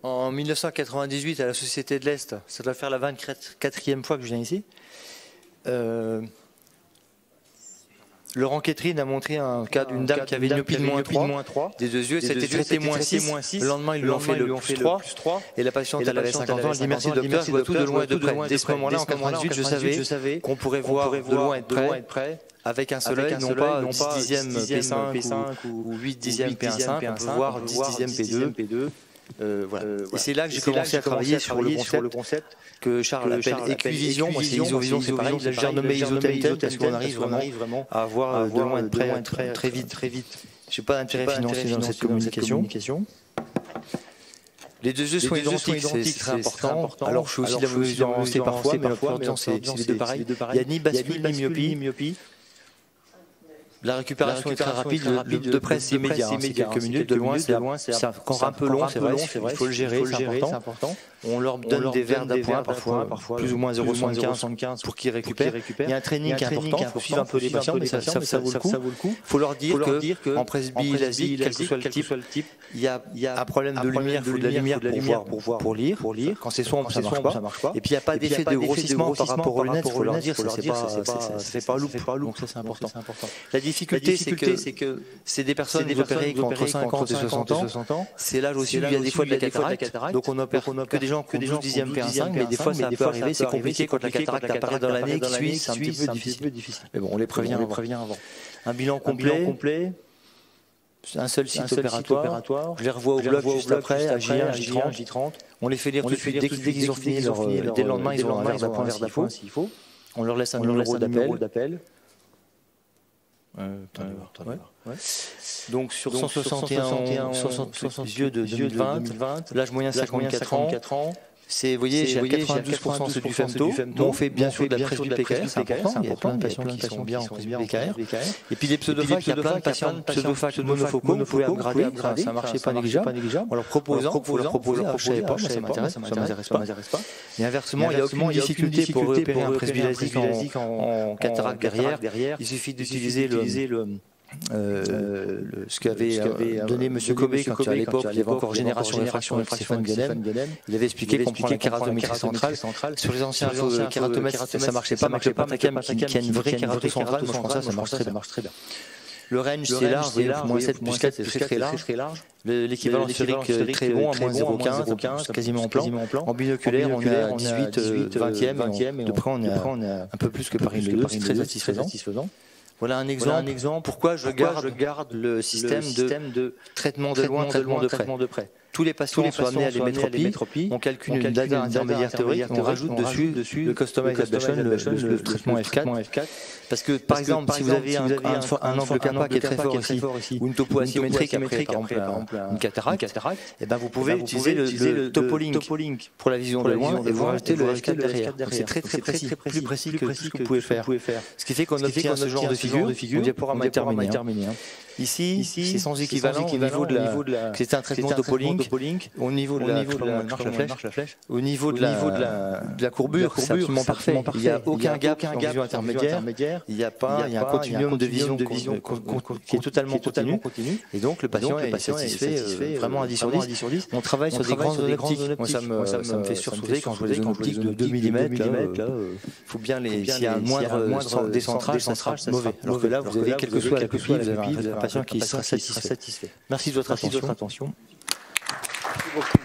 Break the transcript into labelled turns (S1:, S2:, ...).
S1: En 1998, à la Société de l'Est, ça doit faire la 24e fois que je viens ici. Laurent Quétrine a montré un cas d'une dame qui avait une myopie de -3 des deux yeux, c'était traité -6. Le lendemain, ils lui ont fait le +3. Et la patiente, elle avait 50 ans, elle dit merci docteur, je vois tout de loin et de près. Dès ce moment-là, en 98, je savais qu'on pourrait voir de loin et de près. Avec un seul œil, non pas 10 dixièmes P5 ou 8 dixièmes P1 simple, on peut voir 10 dixièmes P2. Voilà. Et c'est là que j'ai commencé à travailler sur le concept que Charles appelle équivision. Moi, c'est isovision, c'est pareil. Là, je l'ai renommé isotemtem parce qu'on arrive vraiment à voir de loin et de près très vite. Je n'ai pas d'intérêt financier dans cette communication. Les deux yeux sont identiques, c'est très important. Alors, je suis aussi de la mauvaise vue parfois, mais la plupart du temps, c'est les deux pareils. Il n'y a ni bascule ni myopie. La récupération est très rapide, de près c'est immédiat, c'est quelques minutes, de loin c'est encore un peu long, c'est vrai, il faut le gérer, c'est important. On leur donne des verres d'appoint, parfois plus ou moins 0,75 pour qu'ils récupèrent. Il y a un training qui est important, il faut suivre un peu les patients, mais ça vaut le coup. Il faut leur dire qu'en presbylasie, quel que soit le type, il y a un problème de lumière, il faut de la lumière pour lire. Quand c'est sombre, ça marche pas. Et puis il n'y a pas d'effet de grossissement par rapport aux lunettes, il faut leur dire, ça fait pas loup, donc ça c'est important. La difficulté, c'est que c'est des personnes opérées qui ont entre 50 et 60 ans. C'est l'âge aussi où il y a des fois de la cataracte. Donc on opère que des gens qui ont 12 dixièmes P1,5, mais des fois ça peut arriver, c'est compliqué quand la cataracte apparaît dans l'année qui suit, c'est un petit peu difficile. Mais bon, on les prévient avant. Un bilan complet. Un seul site opératoire. Je les revois au bloc juste après, à J30. On les fait lire tout de suite. Dès qu'ils ont fini, dès le lendemain, ils ont un verre d'appoint s'il faut. On leur laisse un numéro d'appel. Donc sur 161 yeux de 2020, l'âge moyen 54 ans. Vous voyez, j'ai 92% c'est du femto. On fait bien sûr de la presbypécaire, c'est important. Il y a plein de patients qui sont bien en presbypécaire. Et puis les pseudophaques, il y a plein de patients pseudophaques monofocaux, vous pouvez upgrader, ça marchait pas négligeable. En leur proposant, je savais pas, ça m'intéresse pas. Et inversement, il n'y a aucune difficulté pour opérer un presbylasie en cataracte derrière. Il suffit d'utiliser ce qu'avait donné M. Cobé quand à l'époque il y avait encore génération réfraction Galen. Il avait expliqué qu'on prend la kératométrie centrale. Sur les anciens kératomates, ça marchait pas, mais le Pentacam qui a une vraie kératométrie centrale, moi je pense que ça marche très bien. Le range c'est large, moins 7 plus 4 c'est très large. L'équivalent sphérique est très bon, à moins 0,15, quasiment en plan. En binoculaire, on est à 18, 20e, de près on est un peu plus que Paris 2, c'est très satisfaisant. Voilà un exemple. Pourquoi je garde le système de traitement de loin, traitement de près. Tous les patients sont amenés à l'hémétropie. On calcule une data intermédiaire théorique. On rajoute dessus le customized ablation, le traitement F4. Parce que par exemple, si vous avez un angle kappa qui est très fort ici, ou une topo asymétrique après, par exemple une cataracte, et ben vous pouvez utiliser le topolink pour la vision de loin et vous rajoutez le F4 derrière. C'est très précis, plus précis que ce que vous pouvez faire. Ce qui fait qu'on obtient ce genre de figure au diaporama terminé. Ici, c'est sans équivalent au niveau de la. C'est un traitement topolink. Au niveau de la flèche. Au niveau de la courbure, c'est absolument parfait. Il n'y a aucun gap en vision intermédiaire. Il y a un continuum de vision qui est totalement continu. Et donc le patient est satisfait vraiment à 10 sur 10. On travaille sur des grandes zones optiques. Moi, ça me fait sursauter quand je vois des zones optiques de 2 mm. Il faut bien s'il y a un moindre décentrage, ça sera mauvais. Alors que là, vous avez, quelle que soit la pupille, vous avez un patient qui sera satisfait. Merci de votre attention. Merci beaucoup.